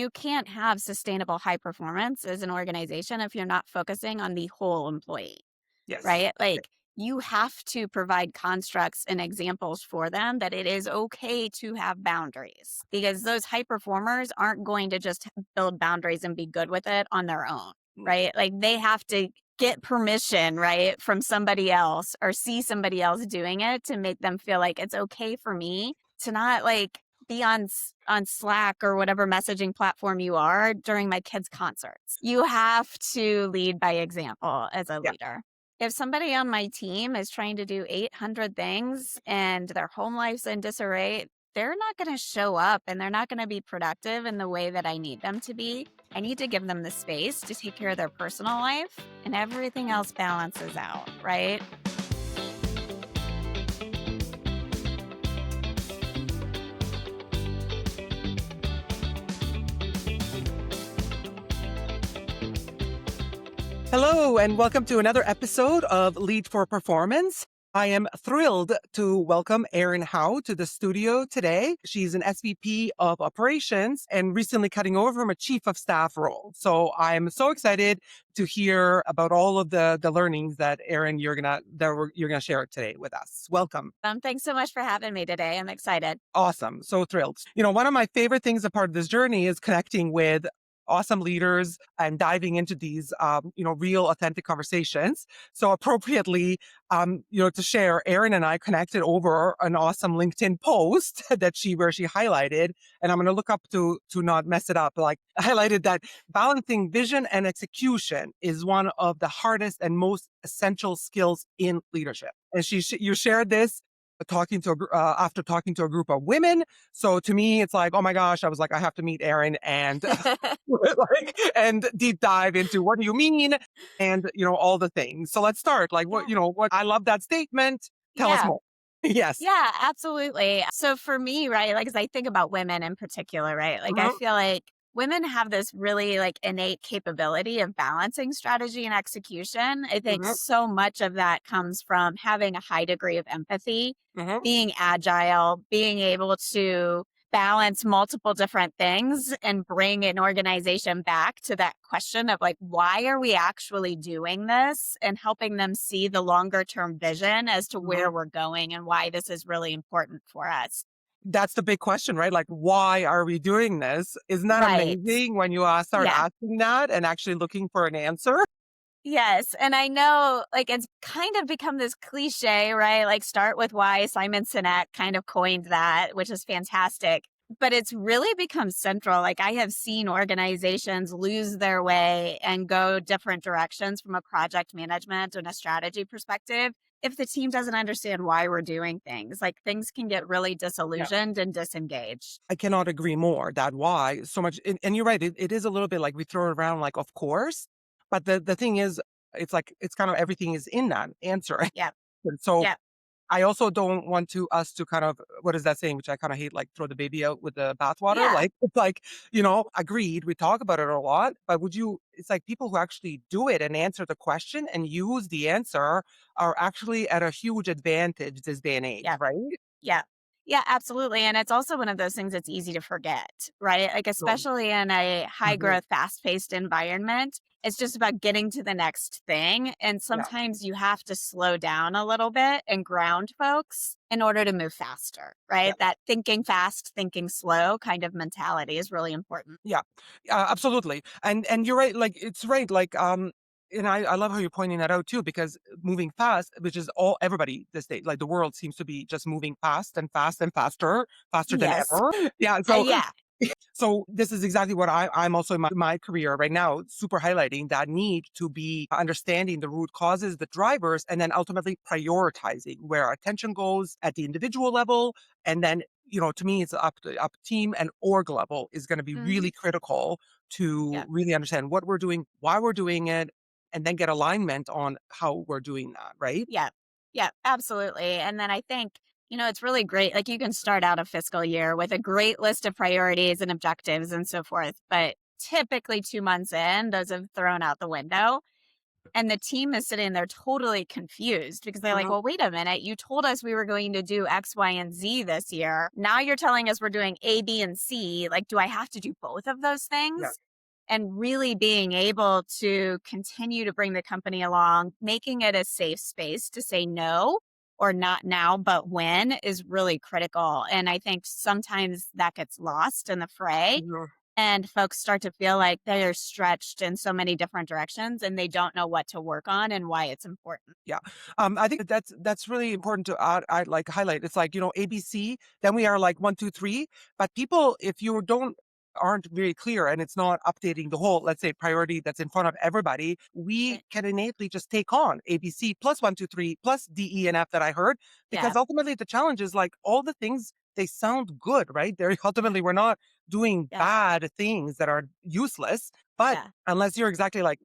You can't have sustainable high performance as an organization if you're not focusing on the whole employee, Yes. right? Like you have to provide constructs and examples for them that it is okay to have boundaries because those high performers aren't going to just build boundaries and be good with it on their own, Mm. right? Like they have to get permission, right, from somebody else or see somebody else doing it to make them feel like it's okay for me to not like be on Slack or whatever messaging platform you are during my kids' concerts. You have to lead by example as a Yeah. leader. If somebody on my team is trying to do 800 things and their home life's in disarray, they're not going to show up and they're not going to be productive in the way that I need them to be. I need to give them the space to take care of their personal life and everything else balances out, right? Hello, and welcome to another episode of Lead for Performance. I am thrilled to welcome Erin Howe to the studio today. She's an SVP of Operations and recently cutting over from a Chief of Staff role. So I'm so excited to hear about all of the learnings that Erin you're gonna share today with us. Welcome. Thanks so much for having me today. I'm excited. Awesome. So thrilled. One of my favorite things a part of this journey is connecting with awesome leaders and diving into these, real authentic conversations. So appropriately, to share, Erin and I connected over an awesome LinkedIn post where she highlighted, and I'm going to look up to not mess it up, like highlighted that balancing vision and execution is one of the hardest and most essential skills in leadership. And you shared this after talking to a group of women. So to me, it's like, oh my gosh, I was like, I have to meet Erin and and deep dive into what do you mean and all the things. So let's start. Like Yeah. what I love that statement. Tell us Yeah. more. Yes. Yeah, absolutely. So for me, right, like as I think about women in particular, right, like I Mhm. feel like women have this really like innate capability of balancing strategy and execution. I think Mhm. so much of that comes from having a high degree of empathy, Mhm. being agile, being able to balance multiple different things and bring an organization back to that question of like, why are we actually doing this? And helping them see the longer term vision as to where Mhm. we're going and why this is really important for us. That's the big question, right? Like, why are we doing this? Isn't that Right. amazing when you start Yeah. asking that and actually looking for an answer? Yes. And I know like it's kind of become this cliche, right? Like start with why. Simon Sinek kind of coined that, which is fantastic. But it's really become central. Like I have seen organizations lose their way and go different directions from a project management and a strategy perspective. If the team doesn't understand why we're doing things, like things can get really Yeah. disillusioned and disengaged. I cannot agree more that why so much. And you're right. It is a little bit like we throw it around like, of course. But the thing is, it's kind of everything is in that answer. Yeah. And so Yeah. I also don't want us to kind of, what is that saying, which I kind of hate, like throw the baby out with the bathwater. Yeah. Like, it's like, agreed. We talk about it a lot, but it's like people who actually do it and answer the question and use the answer are actually at a huge advantage this day and age, Yeah. right? Yeah. Yeah, absolutely. And it's also one of those things that's easy to forget, right? Like, So, especially in a high mhm, growth, fast paced environment, it's just about getting to the next thing. And yeah. sometimes you have to slow down a little bit and ground folks in order to move faster, right? That thinking fast, thinking slow kind of mentality is really important. Yeah, absolutely. And you're right. Like it's right. Like and I love how you're pointing that out too, because moving fast, which is all everybody this day, like the world seems to be just moving fast and fast and faster, faster than Yes. ever. Yeah. So Yeah. so this is exactly what I'm also in my career right now, super highlighting that need to be understanding the root causes, the drivers, and then ultimately prioritizing where our attention goes at the individual level. And then, to me, it's up team and org level is going to be Hmm. really critical to Yeah. really understand what we're doing, why we're doing it, and then get alignment on how we're doing that, right? Yeah. Yeah, absolutely. And then I think, it's really great. Like you can start out a fiscal year with a great list of priorities and objectives and so forth. But typically 2 months in, those have thrown out the window. And the team is sitting there totally confused because they're like, Mhm. well, wait a minute. You told us we were going to do X, Y, and Z this year. Now you're telling us we're doing A, B, and C. Like, do I have to do both of those Yeah. things? And really being able to continue to bring the company along, making it a safe space to say no or not now, but when is really critical. And I think sometimes that gets lost in the fray Mhm. and folks start to feel like they are stretched in so many different directions and they don't know what to work on and why it's important. Yeah. I think that's really important to I like highlight. It's like, ABC, then we are like 1, 2, 3. But people, if you aren't very clear and it's not updating the whole, let's say, priority that's in front of everybody, we Right. can innately just take on ABC plus 1, 2, 3 plus D, E, and F that I heard. Yeah. Because ultimately the challenge is like all the things they sound good, right? They're Yeah. ultimately we're not doing Yeah. bad things that are useless. But Yeah. unless you're exactly like,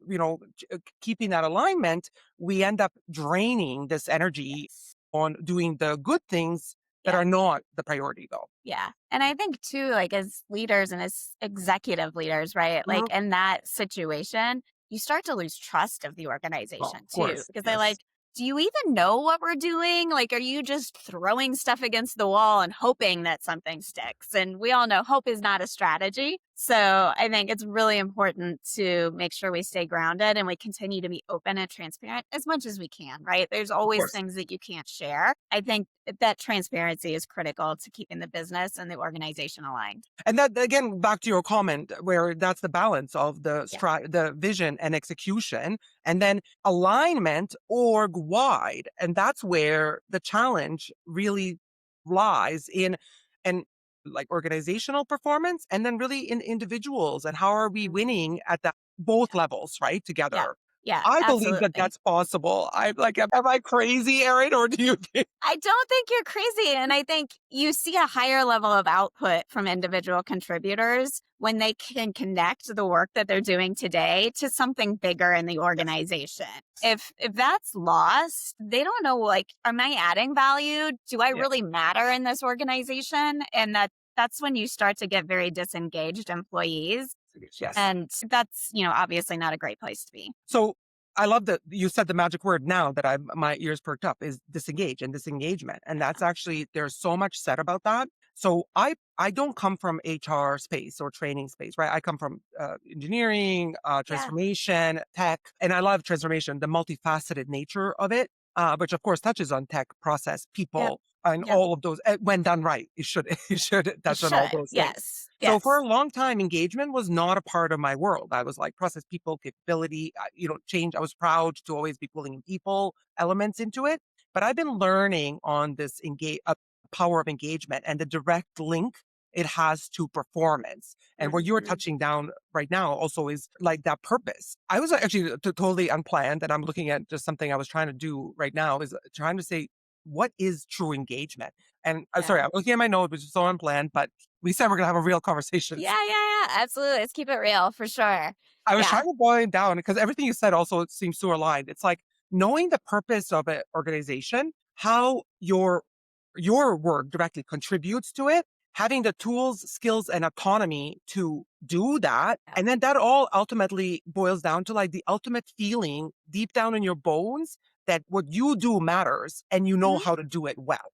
keeping that alignment, we end up draining this energy Yes. on doing the good things that Yeah. are not the priority, though. Yeah. And I think too, like as leaders and as executive leaders, right? Mhm. Like in that situation, you start to lose trust of the Oh, organization of too, course. because they're Yes. like, do you even know what we're doing? Like, are you just throwing stuff against the wall and hoping that something sticks? And we all know hope is not a strategy. So I think it's really important to make sure we stay grounded and we continue to be open and transparent as much as we can, right? There's Of always course. things that you can't share. I think that transparency is critical to keeping the business and the organization aligned. And that again, back to your comment, where that's the balance of Yeah. the vision and execution, and then alignment org wide, and that's where the challenge really lies in, and like organizational performance, and then really in individuals, and how are we Mhm. winning at that both Yeah. levels, right, Yeah. together. Yeah. I believe that Absolutely. that's possible. I'm like, am I crazy, Erin, or do you think? I don't think you're crazy. And I think you see a higher level of output from individual contributors when they can connect the work that they're doing today to something bigger in the Yes. organization. If that's lost, they don't know like, am I adding value? Do I Yeah. really matter in this organization? And that's when you start to get very disengaged employees. Yes. And that's, obviously not a great place to be. So I love that you said the magic word now that my ears perked up is disengage and disengagement. And that's actually there's so much said about that. So I don't come from HR space or training space, right? I come from engineering, Yeah. transformation, tech, and I love transformation, the multifaceted nature of it, which of course touches on tech, process, Yep. people, and Yep. all of those. When done right, it should it should It touch on all should. those things. Yes. So for Yes. a long time, engagement was not a part of my world. I was like process people, capability, change. I was proud to always be pulling in people elements into it. But I've been learning on this power of engagement and the direct link it has to performance. And where you're Mhm. touching down right now also is like that purpose. I was actually totally unplanned, and I'm looking at just something I was trying to do right now is trying to say, what is true engagement? And I'm sorry, Yeah. I'm looking at my note, which is so unplanned, but we said we're gonna have a real conversation. Yeah, yeah, yeah. Absolutely. Let's keep it real for sure. I was trying Yeah. to boil it down because everything you said also seems so aligned. It's like knowing the purpose of an organization, how your work directly contributes to it, having the tools, skills, and autonomy to do that. Yeah. And then that all ultimately boils down to like the ultimate feeling deep down in your bones that what you do matters and you know Mhm. how to do it well.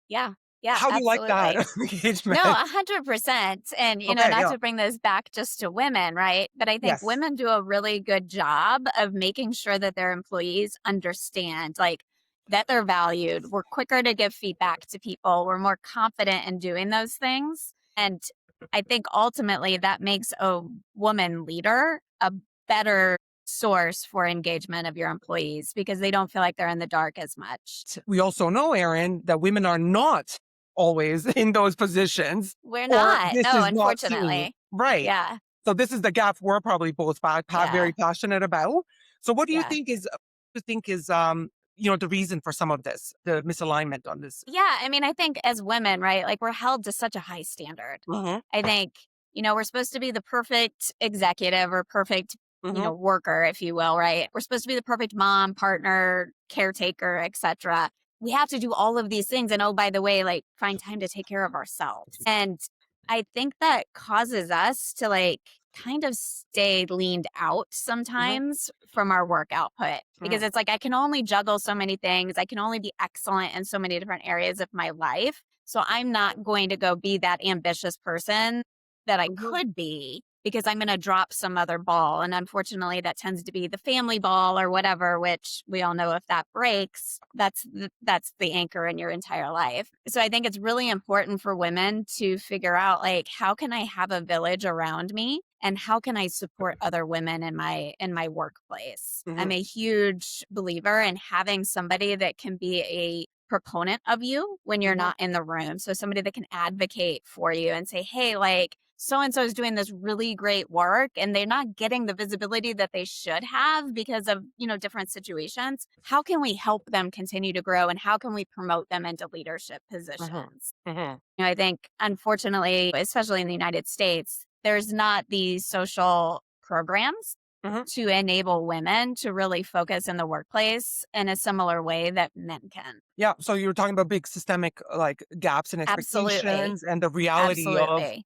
Yeah. Yeah, How do you like that absolutely. No, engagement? 100%. And, Okay, not yeah. to bring this back just to women, right? But I think Yes. women do a really good job of making sure that their employees understand, like, that they're valued. We're quicker to give feedback to people. We're more confident in doing those things. And I think ultimately that makes a woman leader a better source for engagement of your employees because they don't feel like they're in the dark as much. We also know, Aaron, that women are not always in those positions, We're or not. this No, is not seen. unfortunately. Right. Yeah. So this is the gap we're probably both very Yeah. passionate about. So what do you Yeah. think is the reason for some of this, the misalignment on this? Yeah. I mean, I think as women, right, like we're held to such a high standard. Hmm. I think, we're supposed to be the perfect executive or perfect, Hmm. worker, if you will, right? We're supposed to be the perfect mom, partner, caretaker, etc. We have to do all of these things. And oh, by the way, like find time to take care of ourselves. And I think that causes us to like kind of stay leaned out Mhm. sometimes from our work output because Mhm. it's like I can only juggle so many things. I can only be excellent in so many different areas of my life. So I'm not going to go be that ambitious person that I Mhm. could be because I'm going to drop some other ball. And unfortunately, that tends to be the family ball or whatever, which we all know if that breaks, that's the anchor in your entire life. So I think it's really important for women to figure out like how can I have a village around me and how can I support other women in my workplace. I'm Mhm. a huge believer in having somebody that can be a proponent of you when you're Mhm. not in the room. So somebody that can advocate for you and say, "Hey, like so and so is doing this really great work and they're not getting the visibility that they should have because of, different situations. How can we help them continue to grow and how can we promote them into leadership Mhm. positions?" Mhm. I think unfortunately, especially in the United States, there's not these social programs Mhm. to enable women to really focus in the workplace in a similar way that men can. Yeah, so you're talking about big systemic, like, gaps in Absolutely. expectations and the reality Absolutely.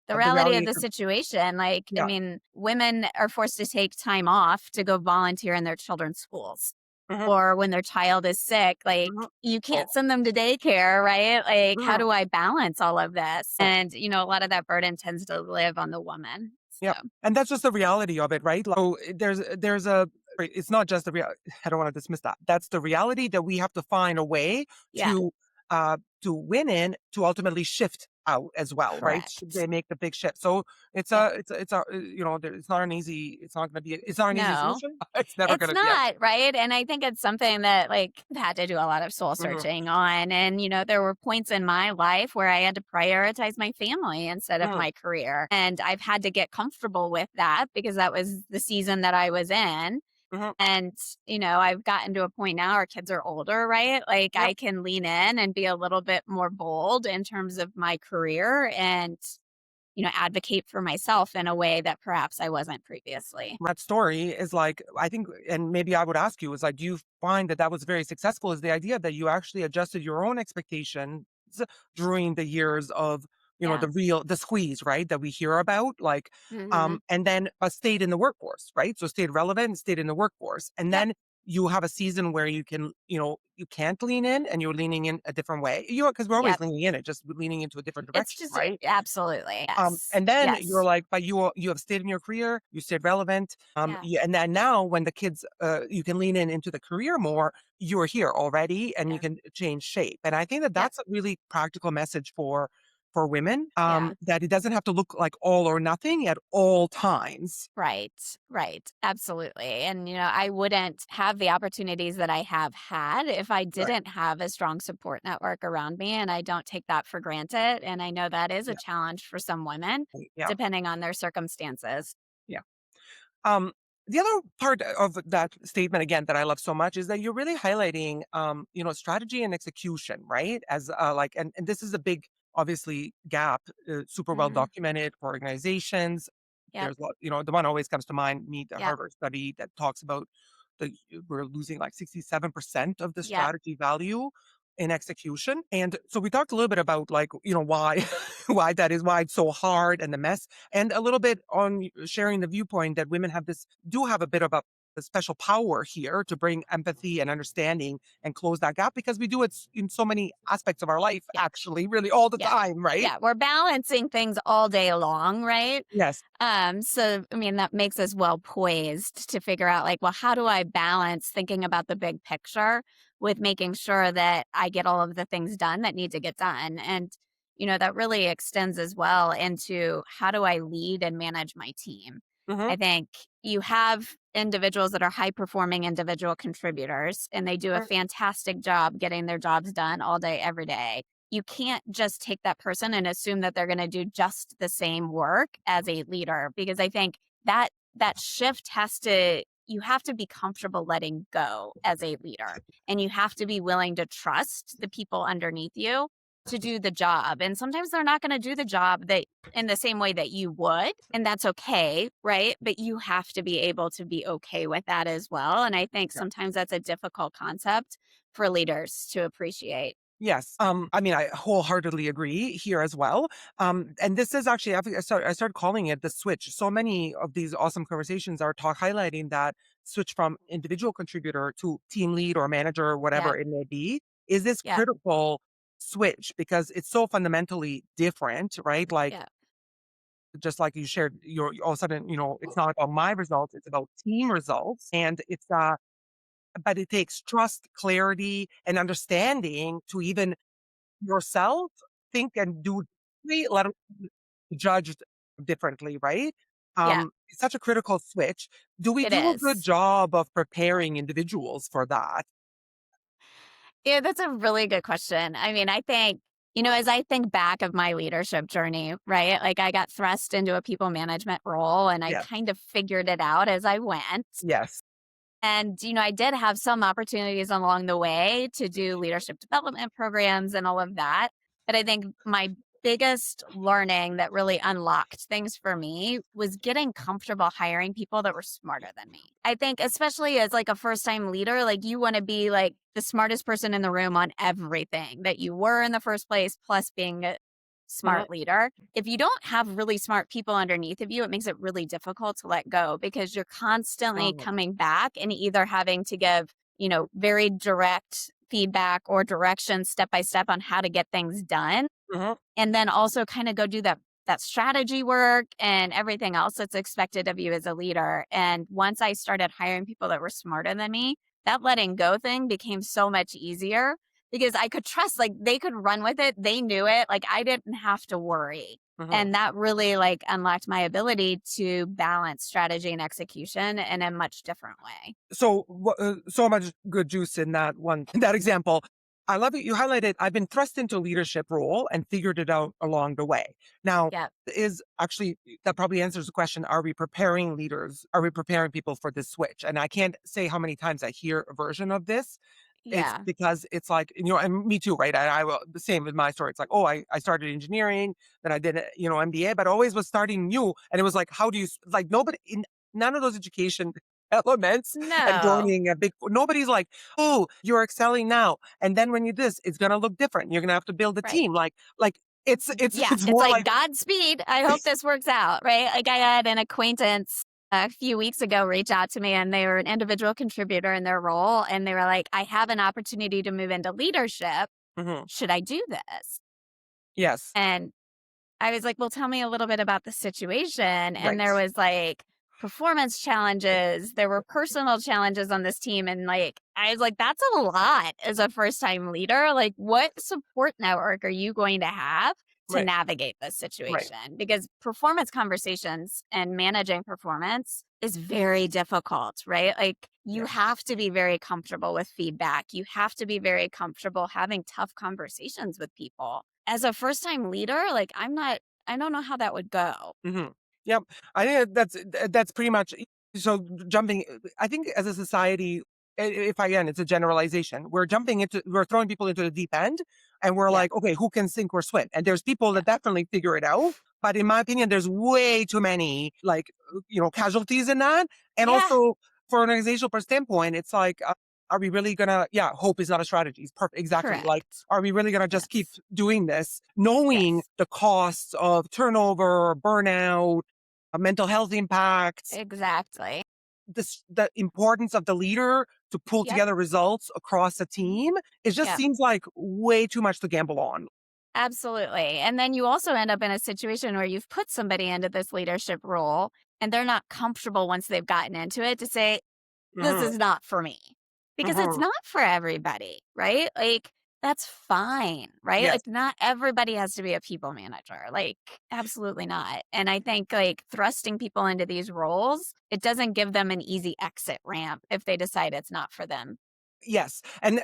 The the reality of reality the of situation, like, I yeah. mean, women are forced to take time off to go volunteer in their children's schools. Mhm. Or when their child is sick, like, Mhm. you Oh. can't send them to daycare, right? Like, how Mhm. do I balance all of this? Oh. And, a lot of that burden tends to live on the woman. Yep, So, and that's just the reality of it, right? Like, so there's a right, it's not just the real I don't wanna dismiss that. That's the reality that we have to find a way yeah, to win in to ultimately shift out as well, right? Should correct. they make the big shift? So Yep. it's not an easy it's not an easy No. solution. It's never It's gonna be. not, right? And I think it's something that, like, I've had to do a lot of soul Mhm. searching on. And, there were points in my life where I had to prioritize my family instead of Mhm. my career. And I've had to get comfortable with that because that was the season that I was in. Mhm. And, I've gotten to a point now our kids are older, right? Like Yep. I can lean in and be a little bit more bold in terms of my career and, advocate for myself in a way that perhaps I wasn't previously. That story is like, I think, and maybe I would ask you, is like, do you find that that was very successful? Is the idea that you actually adjusted your own expectations during the years of, Yeah. the squeeze, right? That we hear about, like, Hmm. and then stayed in the workforce, right? So stayed relevant and stayed in the workforce. And Yep. then you have a season where you can, you can't lean in and you're leaning in a different way. Because we're always Yep. leaning in it, just leaning into a different It's direction, just right? absolutely, yes. And then you're Yes. like, but you have stayed in your career, you stayed relevant, Yeah. and then now when the kids, you can lean in into the career more, you're here already, and you Yeah. can change shape. And I think that Yep. that's a really practical message for women, Yeah. that it doesn't have to look like all or nothing at all times. Right. Right. Absolutely. And, I wouldn't have the opportunities that I have had if I Right. didn't have a strong support network around me. And I don't take that for granted. And I know that is a Yeah. challenge for some women, Right. Yeah. depending on their circumstances. Yeah. Um, the other part of that statement again that I love so much is that you're really highlighting, strategy and execution, right? As like, and this is a big, obviously, gap, super well Hmm. documented for organizations. Yep. There's, the one always comes to mind, me, the Yep. Harvard study that talks about we're losing like 67% of the Yep. strategy value in execution. And so we talked a little bit about like, why, why that is, why it's so hard and the mess, and a little bit on sharing the viewpoint that women do have a bit of a special power here to bring empathy and understanding and close that gap because we do it in so many aspects of our life, Yep. actually, really all the Yep. time, right? Yeah. We're balancing things all day long, right? Yes. So I mean, that makes us well poised to figure out like, well, how do I balance thinking about the big picture with making sure that I get all of the things done that need to get done? And, that really extends as well into how do I lead and manage my team? Hmm. I think you have individuals that are high performing individual contributors and they do a fantastic job getting their jobs done all day, every day. You can't just take that person and assume that they're going to do just the same work as a leader because I think that shift has to you have to be comfortable letting go as a leader and you have to be willing to trust the people underneath you to do the job and sometimes they're not going to do the job that in the same way that you would and that's okay, right? But you have to be able to be okay with that as well and I think Yeah. sometimes that's a difficult concept for leaders to appreciate. Yes. I mean, I wholeheartedly agree here as well. And this is actually, I started calling it the switch. So many of these awesome conversations are highlighting that switch from individual contributor to team lead or manager or whatever Yep. it may be is this Yep. critical switch because it's so fundamentally different, right? Like, Yep. just like you shared, you're all of a sudden, it's not about my results, it's about team results. And but it takes trust, clarity, and understanding to even yourself think and do differently, let 'em judged differently, right? Yep. It's such a critical switch. Do we It do a good is. job of preparing individuals for that? Yeah, that's a really good question. I mean, I think, as I think back of my leadership journey, right? Like I got thrust into a people management role and I Yeah. kind of figured it out as I went. Yes. And, I did have some opportunities along the way to do leadership development programs and all of that. But I think my biggest learning that really unlocked things for me was getting comfortable hiring people that were smarter than me. I think, especially as like a first time leader, like you want to be like the smartest person in the room on everything that you were in the first place, plus being a Mhm. smart leader. If you don't have really smart people underneath of you, it makes it really difficult to let go because you're constantly Mhm. coming back and either having to give, very direct feedback or directions step by step on how to get things done. Mhm. And then also kind of go do that strategy work and everything else that's expected of you as a leader. And once I started hiring people that were smarter than me, that letting go thing became so much easier because I could trust like they could run with it. They knew it. Like I didn't have to worry. Mhm. And that really like unlocked my ability to balance strategy and execution in a much different way. So much good juice in that one in that example. I love it. You highlighted, I've been thrust into a leadership role and figured it out along the way. Now, Yeah. is actually that probably answers the question: Are we preparing leaders? Are we preparing people for this switch? And I can't say how many times I hear a version of this. It's Yeah. because it's like, and me too, right? I will the same with my story. It's like, oh, I started engineering, then I did a, MBA, but always was starting new. And it was like, how do you like nobody in none of those education elements and No. joining a big nobody's like, oh, you're excelling now. And then when you this, it's gonna look different. You're gonna have to build a Right. team. Like it's it's Yeah, it's it's more like like Godspeed. I hope this works out, right? Like I had an acquaintance a few weeks ago reach out to me and they were an individual contributor in their role and they were like, I have an opportunity to move into leadership. mhm, Should I do this? yes, And I was like, well, tell me a little bit about the situation. And right. there was like performance challenges. There were personal challenges on this team. And like, I was like, that's a lot as a first time leader. Like, what support network are you going to have to Right, navigate this right. situation? Because performance conversations and managing performance is very difficult, right? Like, you Yeah. have to be very comfortable with feedback. You have to be very comfortable having tough conversations with people as a first time leader, like I don't know how that would go. Mhm. Yep. I think that's pretty much so jumping I think as a society, if again, it's a generalization. We're throwing people into the deep end and we're Yeah. like, okay, who can sink or swim? And there's people Yeah. that definitely figure it out. But in my opinion, there's way too many like, casualties in that. And Yeah. also for an organizational standpoint, it's like, are we really gonna, yeah, hope is not a strategy. It's perfect. Exactly. Like, Correct. are we really gonna just keep Yes. doing this, knowing Yes. the costs of turnover, burnout, mental health impacts, Exactly. the importance of the leader to pull Yep. together results across a team? It just Yep. seems like way too much to gamble on. Absolutely. And then you also end up in a situation where you've put somebody into this leadership role and they're not comfortable once they've gotten into it to say, this Mhm, is not for me because it's mhm. not for everybody, right? Like, that's fine, right? Yes. Like, not everybody has to be a people manager. Like, absolutely not. And I think, like, thrusting people into these roles, it doesn't give them an easy exit ramp if they decide it's not for them. Yes, and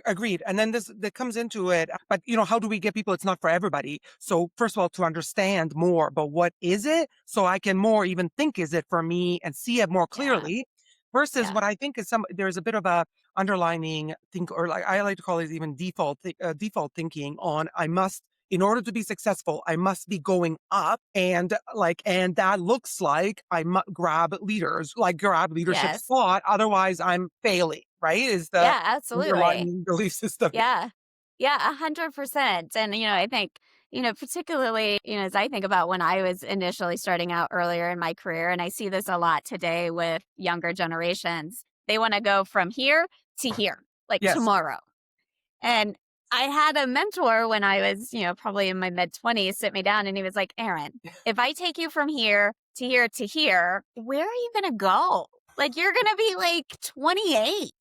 agreed. And then this that comes into it. But how do we get people? It's not for everybody. So first of all, to understand more, but what is it? So I can more even think, is it for me, and see it more Yeah. clearly. Versus Yeah. what I think is there's a bit of a underlining think, or like I like to call it even default thinking on I must. In order to be successful, I must be going up, and that looks like I must grab leaders, like grab leadership Yes. spot. Otherwise, I'm failing. Right? Is the Yeah. Absolutely. underlying belief system. Yeah. Yeah, 100%. And, I think, particularly, as I think about when I was initially starting out earlier in my career, and I see this a lot today with younger generations, they want to go from here to here, like Yes. tomorrow. And I had a mentor when I was, probably in my mid 20s sit me down and he was like, Erin, if I take you from here to here to here, where are you going to go? Like, you're going to be like 28.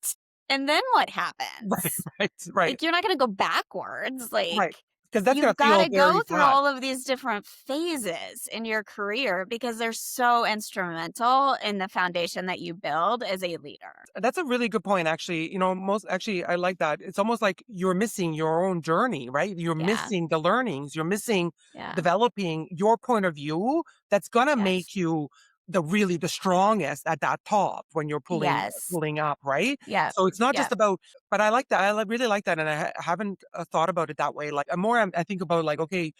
And then what Right, happens? right, right, Like, you're not gonna go backwards, right. like, Because that's going you've to feel gotta very go through flat. all of these different phases in your career because they're so instrumental in the foundation that you build as a leader. That's a really good point, actually. Most actually, I like that. It's almost like you're missing your own journey, right? You're Yeah, missing the learnings. You're missing yeah, developing your point of view. That's gonna yes, make you the strongest at that top when you're pulling yes, pulling up, right? yep, So it's not just yep, about. But I like that. Really like that, and haven't thought about it that way. Like I think about like, okay,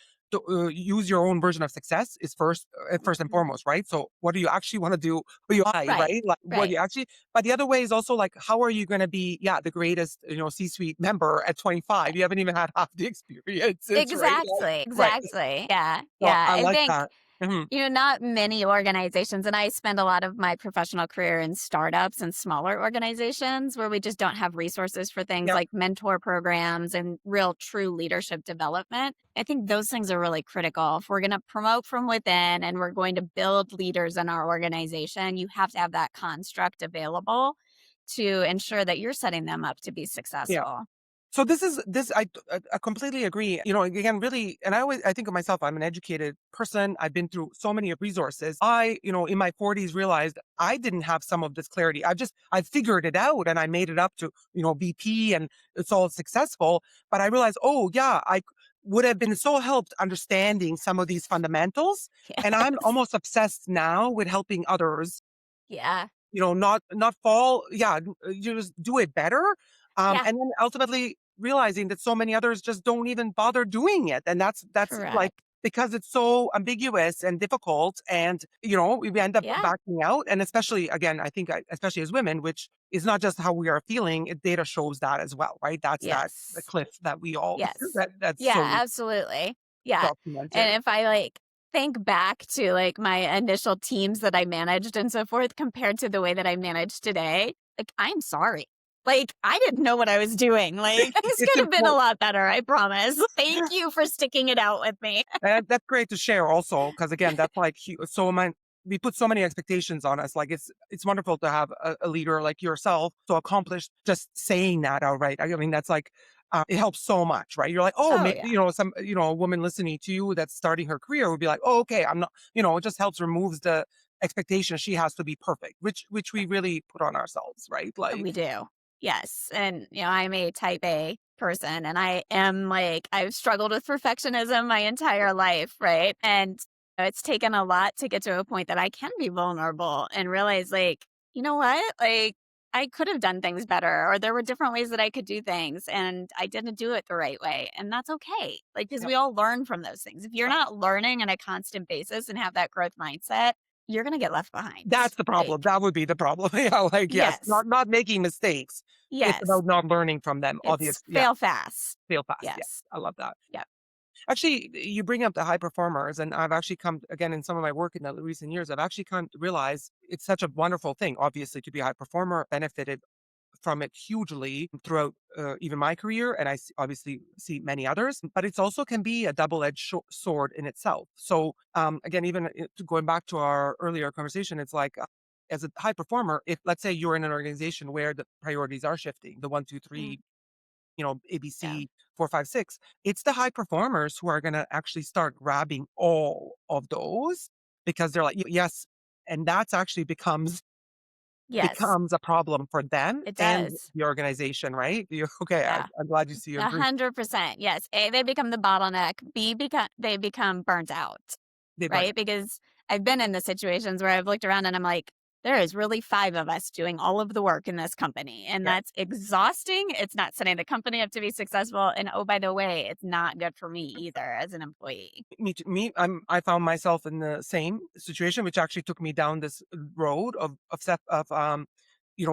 use your own version of success is first and mhm. foremost, right? So what do you actually want to do for your eye, Right, right? Like what do right. you actually but the other way is also like, how are you going to be, yeah, the greatest, C-suite member at 25? You haven't even had half the experiences, right? Like, Exactly, right. exactly, yeah, So yeah, I I like think that. Mhm. not many organizations, and I spend a lot of my professional career in startups and smaller organizations where we just don't have resources for things Yeah. like mentor programs and real true leadership development. I think those things are really critical. If we're going to promote from within and we're going to build leaders in our organization, you have to have that construct available to ensure that you're setting them up to be Yeah. successful. So I completely agree. Again, really, and I think of myself. I'm an educated person. I've been through so many resources. In my 40s realized I didn't have some of this clarity. I figured it out and I made it up to VP and it's all successful. But I realized, oh yeah, I would have been so helped understanding some of these fundamentals. And I'm Yes. almost obsessed now with helping others Yeah. not fall, yeah, you just do it better. Yeah. And then ultimately realizing that so many others just don't even bother doing it. And that's like, Correct. because it's so ambiguous and difficult and, we end up Yeah. backing out. And especially, again, I think, especially as women, which is not just how we are feeling, data shows that as well, right? That's the Yes. cliff that we all, Yes. that's Yeah, so absolutely. Yeah. documented. And if I think back to my initial teams that I managed and so forth compared to the way that I manage today, I'm sorry. I didn't know what I was doing. Things It's could have been a important. lot better, I promise. Thank you for sticking it out with me. And that's great to share also, because again, that's like we put so many expectations on us. Like it's wonderful to have a leader like yourself to accomplish just saying that outright. I mean, that's like it helps so much, right? You're like, oh, Oh, maybe, yeah. a woman listening to you that's starting her career would be like, oh, okay, I'm not, it just helps removes the expectation she has to be perfect, which we really put on ourselves, right? Like, We do. Yes. And, I'm a type A person and I am I've struggled with perfectionism my entire life. Right. And it's taken a lot to get to a point that I can be vulnerable and realize, you know what? I could have done things better, or there were different ways that I could do things, and I didn't do it the right way. And that's okay. Because yeah, we all learn from those things. If you're not learning on a constant basis and have that growth mindset, you're going to get left behind. that's the problem. That would be the problem. Yeah, like yes, Yes. not making mistakes. It's Yes. about not learning from them. It's Obvious, yeah. fail fast. Fail fast. Yeah, Yes. I love that. Yep. Actually, you bring up the high performers, and I've actually come again in some of my work in the recent years. I've actually come to realize it's such a wonderful thing, obviously, to be a high performer. Benefited from it hugely throughout even my career, and obviously see many others. But it's also can be a double-edged sword in itself. So again, even going back to our earlier conversation, it's like. As a high performer, if let's say you're in an organization where the priorities are shifting, the one, two, Mm, three, yeah. ABC 4, 5, 6. It's the high performers who are going to actually start grabbing all of those because they're like, yes. And that's actually Yes, becomes a problem for them it and does. the organization, right? Okay. Yeah. I'm glad you a agree. 100%. Yes. A, they become the bottleneck. B, they become burnt out, They burn right? out. Because I've been in the situations where I've looked around and I'm like, there is really five of us doing all of the work in this company. And Yeah. that's exhausting. It's not setting the company up to be successful. And oh, by the way, it's not good for me either as an employee. I found myself in the same situation, which actually took me down this road of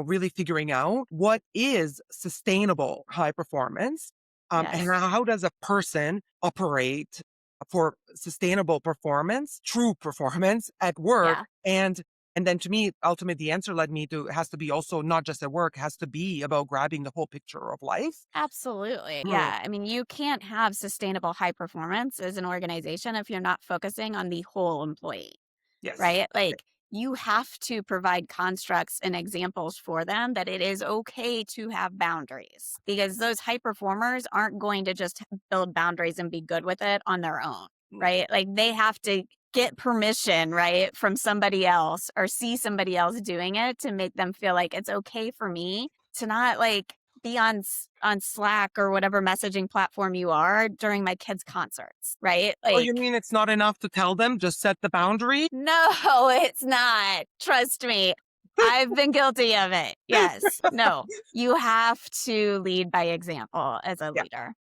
really figuring out what is sustainable high performance And Yes. how does a person operate for sustainable performance, true performance at work? Yeah. And then to me, ultimately, the answer led me to has to be also not just at work, has to be about grabbing the whole picture of life. Absolutely. Mm, Yeah. I mean, you can't have sustainable high performance as an organization if you're not focusing on the whole employee, yes. right? Like, you have to provide constructs and examples for them that it is okay to have boundaries because those high performers aren't going to just build boundaries and be good with it on their own, Mm. right? Like, they have to get permission, right, from somebody else or see somebody else doing it to make them feel like it's okay for me to not like be on Slack or whatever messaging platform you are during my kids' concerts, right? Oh, you Like, mean it's not enough to tell them, just set the boundary? no, it's not. Trust me. I've been guilty of it. Yes. No. You have to lead by example as a Yeah. leader.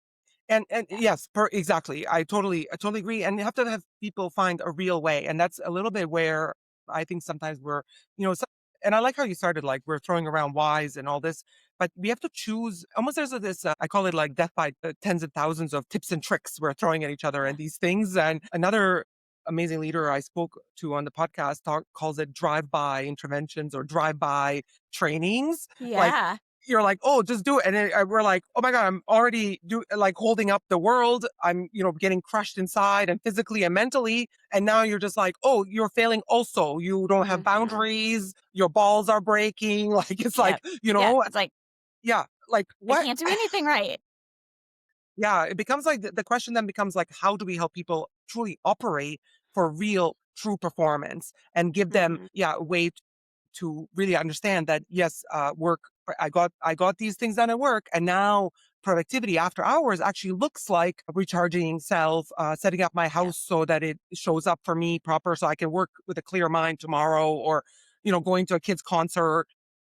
And Yeah. yes, exactly. I totally agree. And you have to have people find a real way. And that's a little bit where I think sometimes we're, you know, so, and I like how you started, like we're throwing around whys and all this, but we have to choose. Almost there's this, I call it like death by tens of thousands of tips and tricks we're throwing at each other Yeah. and these things. And another amazing leader I spoke to on the podcast calls it drive-by interventions or drive-by trainings. Like Yeah. you're like, "Oh, just do it." And then, we're like, "Oh my god, I'm already like holding up the world. I'm, getting crushed inside and physically and mentally." And now you're just like, "Oh, you're failing also. You don't have Mhm. boundaries. Your balls are breaking." Like it's like, Yep. Yeah. It's like, yeah, like I what? can't do anything right. Yeah, it becomes like the question then becomes like, how do we help people truly operate for real, true performance and give them, Mhm. yeah, a way to really understand that yes, work. I got these things done at work, and now productivity after hours actually looks like recharging self, setting up my Yep. house so that it shows up for me proper, so I can work with a clear mind tomorrow, or going to a kid's concert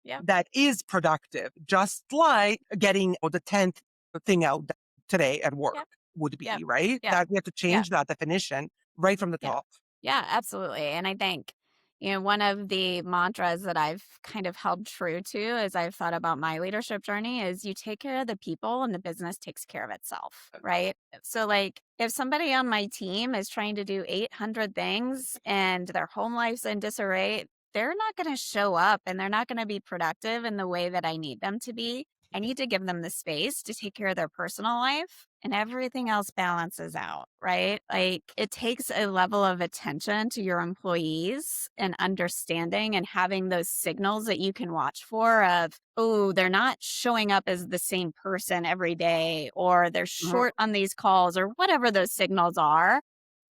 Yep. that is productive, just like getting the 10th thing out today at work Yep. would Yep. be, right? Yep. That we have to Yep. change that definition right from the Yep. top. Yeah, absolutely. And I think, one of the mantras that I've kind of held true to as I've thought about my leadership journey is you take care of the people and the business takes care of itself, right? So, like, if somebody on my team is trying to do 800 things and their home life's in disarray, they're not going to show up and they're not going to be productive in the way that I need them to be. I need to give them the space to take care of their personal life and everything else balances out, right? Like it takes a level of attention to your employees and understanding and having those signals that you can watch for of, oh, they're not showing up as the same person every day, or they're Mhm. short on these calls, or whatever those signals are.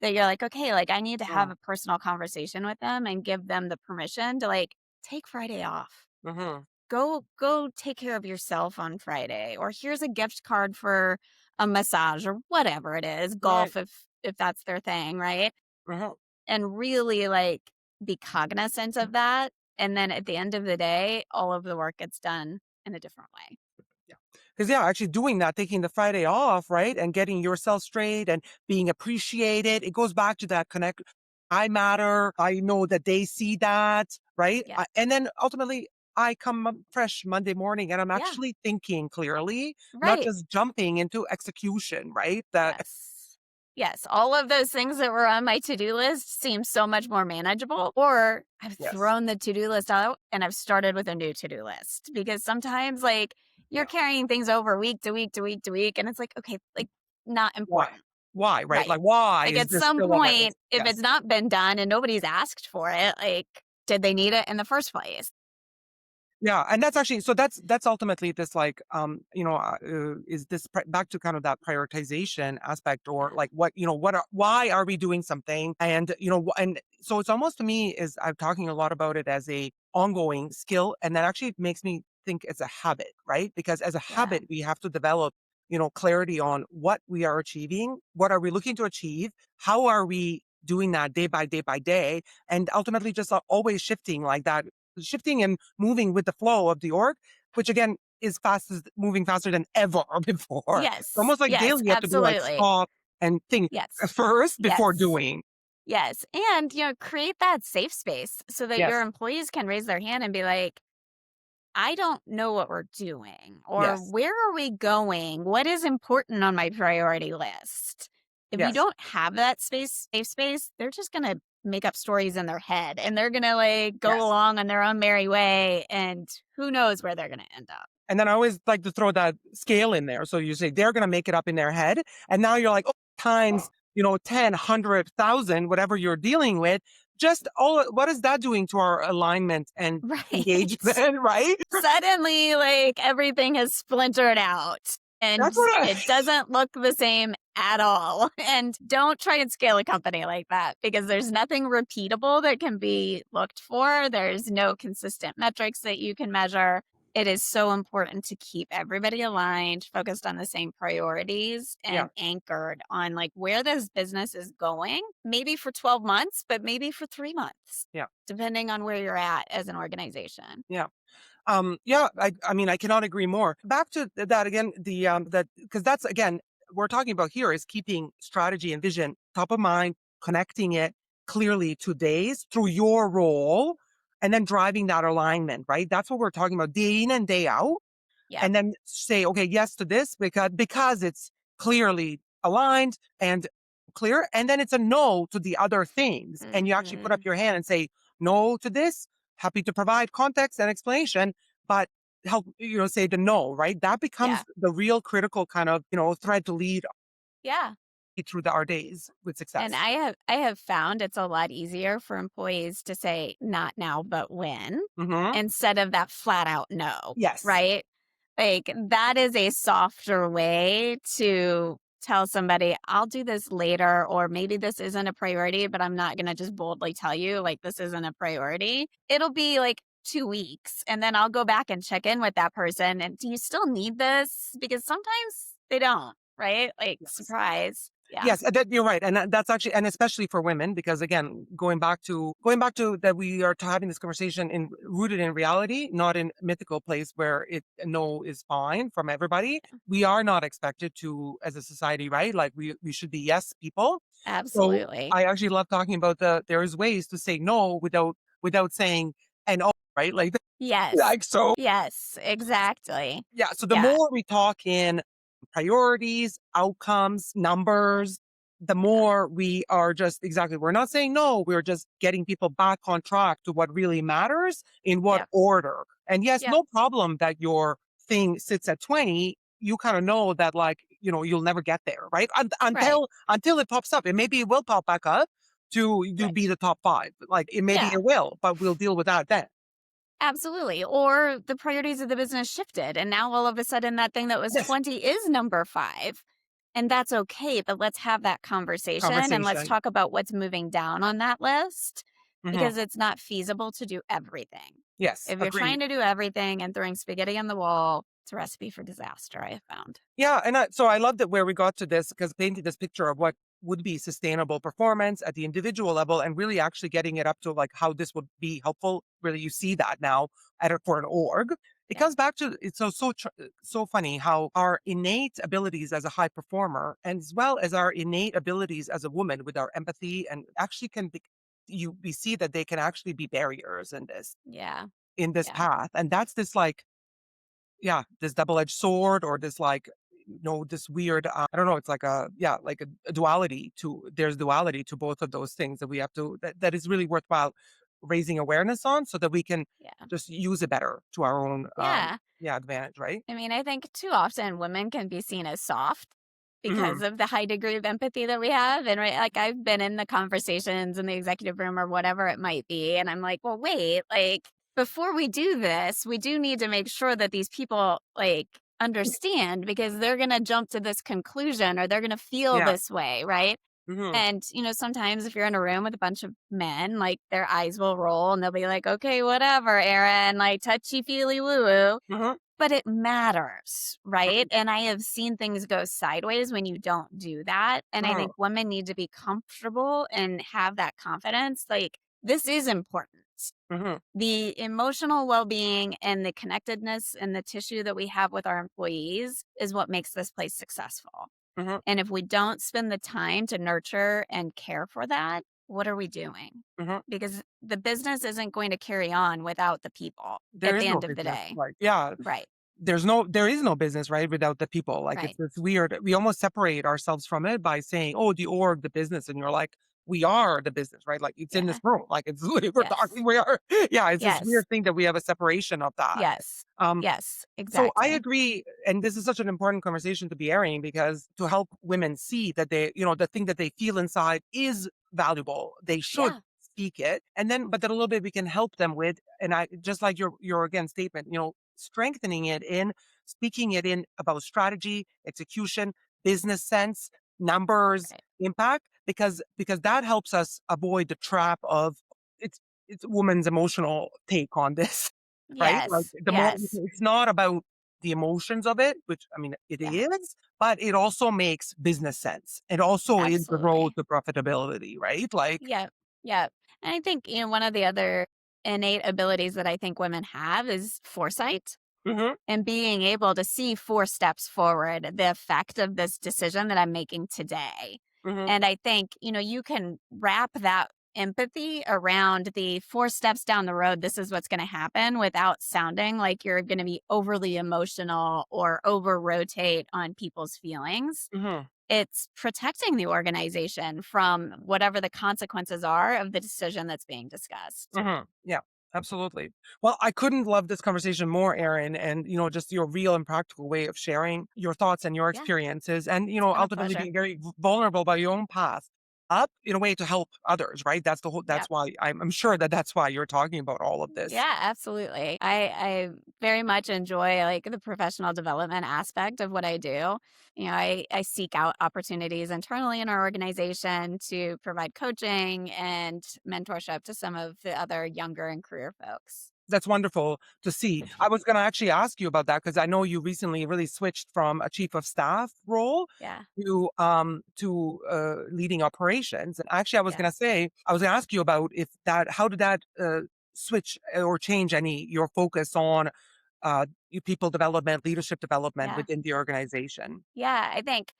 That you're like, okay, like I need to have Mm. a personal conversation with them and give them the permission to like take Friday off, Mhm. go take care of yourself on Friday, or here's a gift card for a massage or whatever it is, Right. golf if that's their thing, right? Mhm. And really like be cognizant of that. And then at the end of the day, all of the work gets done in a different way. Yeah. Because yeah, actually doing that, taking the Friday off, right? And getting yourself straight and being appreciated. It goes back to that connect. I matter. I know that they see that, right? Yeah. And then ultimately I come fresh Monday morning and I'm Yeah. actually thinking clearly, not Right. just jumping into execution, right? That Yes. Yes, all of those things that were on my to-do list seem so much more manageable, or I've yes. thrown the to-do list out and I've started with a new to-do list because sometimes like you're Yeah. carrying things over week to week to week to week and it's like, okay, like not Why? important. Why? Right? Right. Like why Like is at this some still on my list? point, if it's Yes. not been done and nobody's asked for it, like did they need it in the first place? Yeah, and that's actually so that's ultimately this like is this back to kind of that prioritization aspect or Yeah. like why are we doing something and and so it's almost to me is I'm talking a lot about it as a ongoing skill and that actually makes me think it's a habit, right? Because as a Yeah. habit we have to develop clarity on what we are achieving, what are we looking to achieve, how are we doing that day by day by day, and ultimately just always shifting like that, shifting and moving with the flow of the org, which again is moving faster than ever before. It's Yes. almost like Yes, daily you have to be like absolutely. stop and think Yes. first before Yes. doing. Yes, and, create that safe space so that your Yes. employees can raise their hand and be like, I don't know what we're doing or Yes. where are we going? What is important on my priority list? If you Yes. don't have that safe space, they're just going to make up stories in their head and they're going to like go Yes. along on their own merry way. And who knows where they're going to end up. And then I always like to throw that scale in there. So you say they're going to make it up in their head. And now you're like, oh, times, 10, 100,000, whatever you're dealing with. Just all, what is that doing to our alignment and Right. engagement, right? Suddenly, like everything has splintered out and That's what I, it doesn't look the same at all. And don't try and scale a company like that because there's nothing repeatable that can be looked for. There's no consistent metrics that you can measure. It is so important to keep everybody aligned, focused on the same priorities yeah, and anchored on like where this business is going, maybe for 12 months, but maybe for 3 months, yeah, depending on where you're at as an organization. yeah. I mean, I cannot agree more. Back to that again, that, because that's again, we're talking about here is keeping strategy and vision top of mind, connecting it clearly to days through your role, and then driving that alignment, right? That's what we're talking about day in and day out. Yep. And then say, okay, yes to this because it's clearly aligned and clear. And then it's a no to the other things. And you actually put up Mhm. your hand and say, no to this, happy to provide context and explanation, but help, say the no, right? That Yeah. becomes the real critical kind of, thread to lead Yeah. through our days with And success. I have found it's a lot easier for employees to say not now, but when, Hmm. instead of that flat out no, Yes. right? Like that is a softer way to tell somebody, I'll do this later, or maybe this isn't a priority, but I'm not going to just boldly tell you like this isn't a priority. It'll be like 2 weeks. And then I'll go back and check in with that person. And do you still need this? Because sometimes they don't, right? Like, Yes. surprise. Yeah. Yes, that you're right, and that's actually, and especially for women, because again, going back to that, we are having this conversation in rooted in reality, not in mythical place where it no is fine from everybody. We are not expected to, as a society, right? Like we should be yes people. So Absolutely. I actually love talking about there is ways to say no without saying and oh, right? Like Yes. like so. Yes, exactly. Yeah, so the Yeah, more we talk in priorities, outcomes, numbers, the yeah, more we are just exactly, we're not saying no, we're just getting people back on track to what really matters in what yep, order. And yes, yep, no problem that your thing sits at 20, you kind of know that like, you'll never get there, right? right. Until it pops up. And maybe it will pop back up to Right. be the top 5. Like maybe Yeah, it will, but we'll deal with that then. absolutely. Or the priorities of the business shifted, and now all of a sudden that thing that was Yes. 20 is number 5. And that's okay, but let's have that conversation and let's Conversation. talk about what's moving down on that list Hmm. because it's not feasible to do everything. Yes. If you're Agreed. trying to do everything and throwing spaghetti on the wall, it's a recipe for disaster, I have found. Yeah, and so I love that where we got to this because painting this picture of what would be sustainable performance at the individual level and really actually getting it up to like how this would be helpful. Really, you see that now for an org. It Yeah. comes back to it's so funny how our innate abilities as a high performer, and as well as our innate abilities as a woman with our empathy, and actually can be we see that they can actually be barriers Yeah. in this Yeah. path, and that's this like yeah, this double-edged sword or this like, this weird, I don't know, it's like like a duality there's duality to both of those things that we have to, that is really worthwhile raising awareness on so that we can Yeah. just use it better to our own, Yeah. yeah, advantage, right? I mean, I think too often women can be seen as soft because Hmm. of the high degree of empathy that we have. And right, like I've been in the conversations in the executive room or whatever it might be. And I'm like, well, wait, like before we do this, we do need to make sure that these people like understand because they're going to jump to this conclusion or they're going to feel Yeah. this way. Right. Hmm. And, sometimes if you're in a room with a bunch of men, like their eyes will roll and they'll be like, okay, whatever, Erin, like touchy feely woo woo, Hmm. but it matters, right? And I have seen things go sideways when you don't do that. And I Hmm. think women need to be comfortable and have that confidence. Like, this is important. Hmm. The emotional well being and the connectedness and the tissue that we have with our employees is what makes this place successful. Hmm. And if we don't spend the time to nurture and care for that, what are we doing? Hmm. Because the business isn't going to carry on without the people There at is the no end of the business. day. Like, yeah, Right. there is no business, right, without the people. Like Right. it's weird. We almost separate ourselves from it by saying, "Oh, the org, the business," and you're like, "We are the business," right? Like it's in this Yeah. room. Like it's we're Yes. talking. We are. Yeah, it's this Yes. weird thing that we have a separation of that. Yes. Um, Yes. so I Exactly. agree, and this is such an important conversation to be airing because to help women see that they, the thing that they feel inside is valuable. They should Yeah. speak it, and then, but that a little bit we can help them with, and I just like your again statement, strengthening it in speaking it in about strategy, execution, business sense, numbers, Right. impact, because that helps us avoid the trap of it's it's woman's emotional take on this. Right? Like, Yes. the more Yes. it's not about the emotions of it, which, I mean, it Yeah. is, but it also makes business sense. It also is the road Absolutely. to profitability, right? Like Yep. Yep. And I think, one of the other innate abilities that I think women have is foresight mhm, and being able to see 4 steps forward, the effect of this decision that I'm making today. mhm, And I think, you can wrap that empathy around the 4 steps down the road, this is what's gonna happen without sounding like you're gonna be overly emotional or over rotate on people's feelings. mhm. It's protecting the organization from whatever the consequences are of the decision that's being discussed. Yeah, absolutely. Well, I couldn't love this conversation more, Erin, and just your real and practical way of sharing your thoughts and your Yeah, experiences, and it's been a ultimately pleasure. being very vulnerable about your own path up in a way to help others. Right? That's the whole. That's Yep. why I'm sure that that's why you're talking about all of this. Yeah, absolutely. I very much enjoy like the professional development aspect of what I do. I seek out opportunities internally in our organization to provide coaching and mentorship to some of the other younger and career folks. That's wonderful to see. I was going to actually ask you about that because I know you recently really switched from a chief of staff role Yeah. to leading operations. And actually, Yeah. I was going to ask you about if that how did that switch or change any your focus on people development, leadership development Yeah. within the organization. Yeah, I think,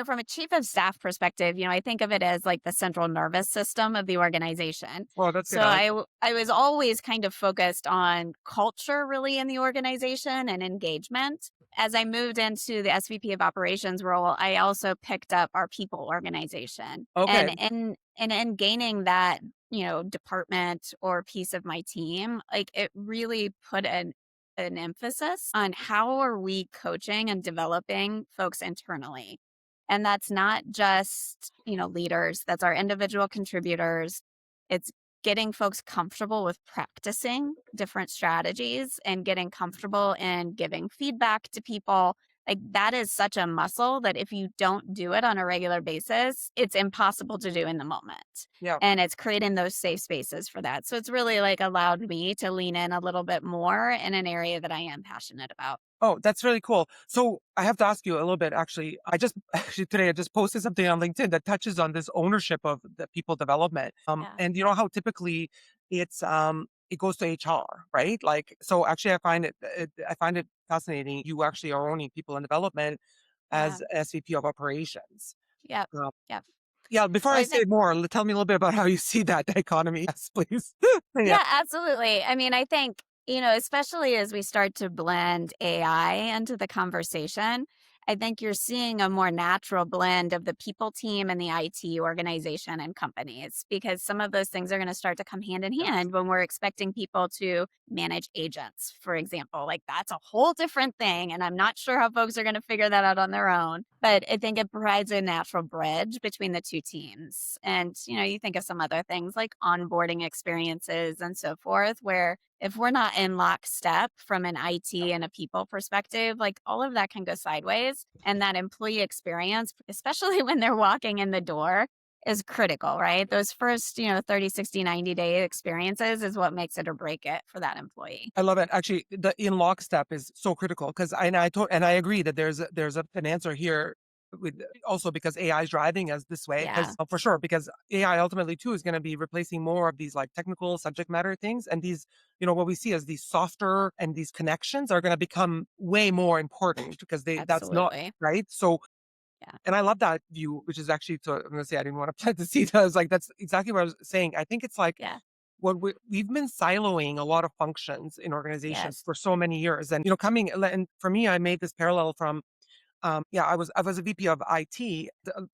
from a chief of staff perspective, I think of it as like the central nervous system of the organization. Oh, that's So good. I like that. I was always kind of focused on culture really in the organization and engagement. As I moved into the SVP of Operations role, I also picked up our people organization. Okay. And in gaining that, department or piece of my team, like it really put an emphasis on how are we coaching and developing folks internally. And that's not just, leaders, that's our individual contributors. It's getting folks comfortable with practicing different strategies and getting comfortable in giving feedback to people. Like that is such a muscle that if you don't do it on a regular basis, it's impossible to do in the moment. Yeah. And it's creating those safe spaces for that. So it's really like allowed me to lean in a little bit more in an area that I am passionate about. Oh, that's really cool. So I have to ask you a little bit, actually. I just actually today I just posted something on LinkedIn that touches on this ownership of the people development. Yeah. And you know how typically it goes to HR, right? Like, so actually I find it fascinating. You actually are owning people in development Yeah. as SVP of operations. Yep. Uh, Yep. yeah, before Well, I I say think more, tell me a little bit about how you see that dichotomy. Yes, please. Yeah. yeah, absolutely. I mean, I think, especially as we start to blend AI into the conversation, I think you're seeing a more natural blend of the people team and the IT organization and companies because some of those things are going to start to come hand in Yes. hand when we're expecting people to manage agents, for example. Like that's a whole different thing. And I'm not sure how folks are going to figure that out on their own. But I think it provides a natural bridge between the two teams. And, you think of some other things like onboarding experiences and so forth, where if we're not in lockstep from an IT and a people perspective, like all of that can go sideways. And that employee experience, especially when they're walking in the door, is critical, right? Those first, 30, 60, 90-day experiences is what makes it or break it for that employee. I love it. Actually, the in lockstep is so critical because and I agree that an answer here with also because AI is driving us this way Yeah, because for sure because AI ultimately too is going to be replacing more of these like technical subject matter things and these what we see as these softer and these connections are going to become way more important because that's not absolutely. right. So Yeah. And I love that view, which is actually, so I'm going to say, I didn't want to plant the seed. I was like, that's exactly what I was saying. I think it's like Yeah. what we've been siloing a lot of functions in organizations Yes. for so many years. And, and for me, I made this parallel from, I was a VP of IT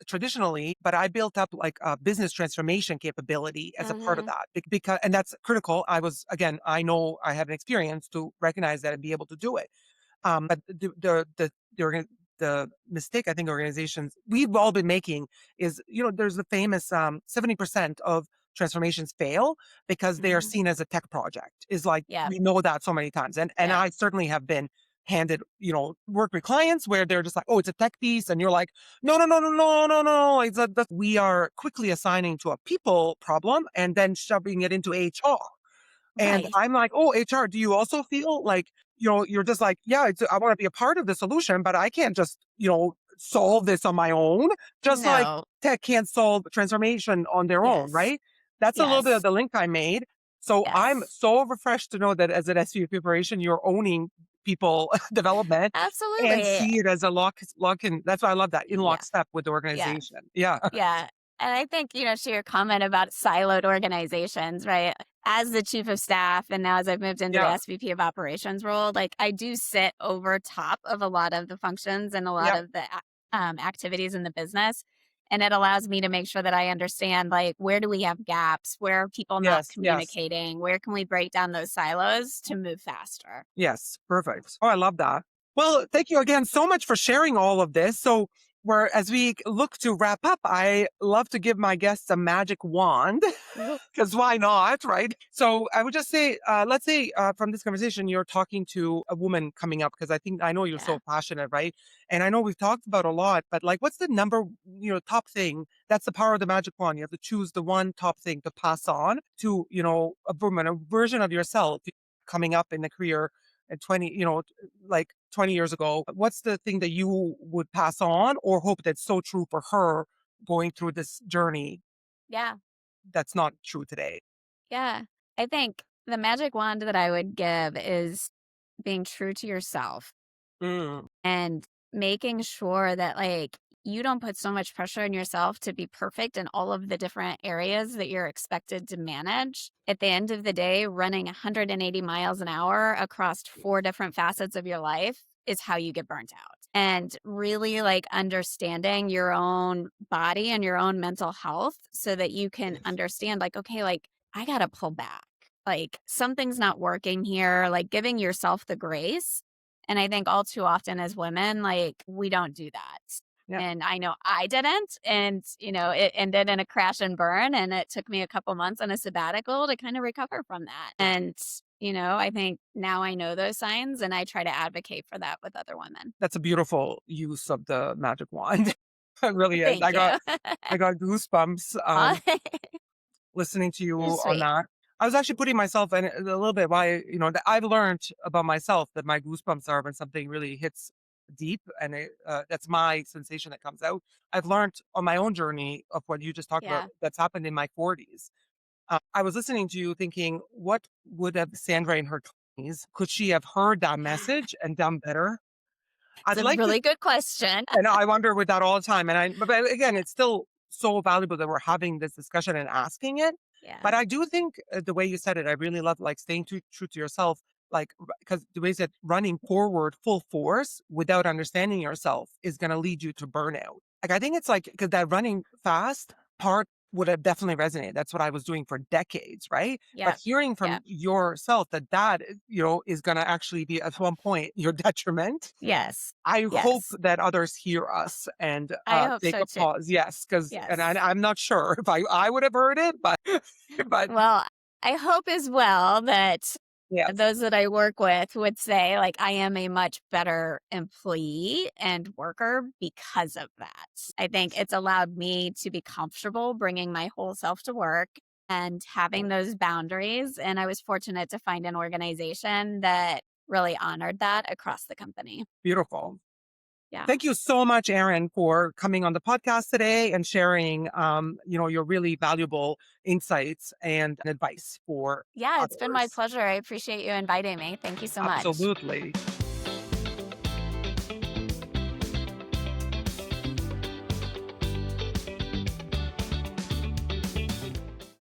traditionally, but I built up like a business transformation capability as a part of Hmm. that because, and that's critical. I know I have an experience to recognize that and be able to do it. But the mistake I think organizations we've all been making is, there's the famous 70% of transformations fail because they are Hmm. seen as a tech project. Is like Yeah. we know that so many times, and Yeah. I certainly have been handed, work with clients where they're just like, oh, it's a tech piece, and you're like, no, no, no, no, no, no, no. We are quickly assigning to a people problem and then shoving it into HR. And Right. I'm like, "Oh, HR, do you also feel like, you're just like, yeah, I want to be a part of the solution, but I can't just, solve this on my own, just like No. tech can't solve transformation on their own, Yes. right?" That's a little bit of Yes. the link I made. So I'm Yes. so refreshed to know that as an SVP operation, you're owning people development and Absolutely. see it as a lock in. That's why I love that in Yeah. lockstep with the Yeah. organization. Yeah. Yeah. And I think, to your comment about siloed organizations, right? As the chief of staff, and now as I've moved into the Yeah. SVP of operations role, like I do sit over top of a lot of the functions and a lot Yeah. of the activities in the business. And it allows me to make sure that I understand, like, where do we have gaps? Where are people not Yes. Yes. communicating? Where can we break down those silos to move faster? Yes, perfect. Oh, I love that. Well, thank you again so much for sharing all of this. So, as we look to wrap up, I love to give my guests a magic wand Mhm. because why not, right? So, I would just say, let's say from this conversation, you're talking to a woman coming up because I know you're Yeah. so passionate, right? And I know we've talked about a lot, but like, what's the number, top thing? That's the power of the magic wand. You have to choose the one top thing to pass on to, a woman, a version of yourself coming up in the career at 20, like 20 years ago. What's the thing that you would pass on or hope that's so true for her going through this journey Yeah. that's not true today? Yeah. I think the magic wand that I would give is being true to yourself Mm, and making sure that, like, you don't put so much pressure on yourself to be perfect in all of the different areas that you're expected to manage. At the end of the day, running 180 miles an hour across four different facets of your life is how you get burnt out. And really, like, understanding your own body and your own mental health so that you can understand, like, okay, like, I got to pull back. Like, something's not working here, like giving yourself the grace. And I think all too often as women, like, we don't do that. yeah, And I know I didn't. And, it ended in a crash and burn. And it took me a couple months on a sabbatical to kind of recover from that. And, I think now I know those signs and I try to advocate for that with other women. that's a beautiful use of the magic wand. It really is. Thank you. I got goosebumps. Aw, Listening to you you're on sweet. that. I was actually putting myself in it a little bit why, that I've learned about myself that my goosebumps are when something really hits deep and that's my sensation that comes out. I've learned on my own journey of what you just talked about Yeah. that's happened in my 40s. I was listening to you thinking, what would have Sandra in her 20s? Could she have heard that message and done better? It's I'd a like to, really good question. and I wonder with that all the time. But again, it's still so valuable that we're having this discussion and asking it. Yeah. But I do think the way you said it, I really love like staying true to yourself. Like, because the way that running forward full force without understanding yourself is going to lead you to burnout. Like, I think it's like, because that running fast part would have definitely resonated. That's what I was doing for decades, right? But Yeah. hearing Yeah. from yourself that, is going to actually be at one point your detriment. Yes. I hope Yes. that others hear us and I hope take so a too. pause. Yes, because and Yes. I'm not sure if I would have heard it, but but Well, I hope as well that yes, those that I work with would say, like, I am a much better employee and worker because of that. I think it's allowed me to be comfortable bringing my whole self to work and having those boundaries. And I was fortunate to find an organization that really honored that across the company. beautiful. Yeah. Thank you so much, Erin, for coming on the podcast today and sharing, your really valuable insights and advice for Yeah, it's been my others. pleasure. I appreciate you inviting me. Thank you so much. Absolutely.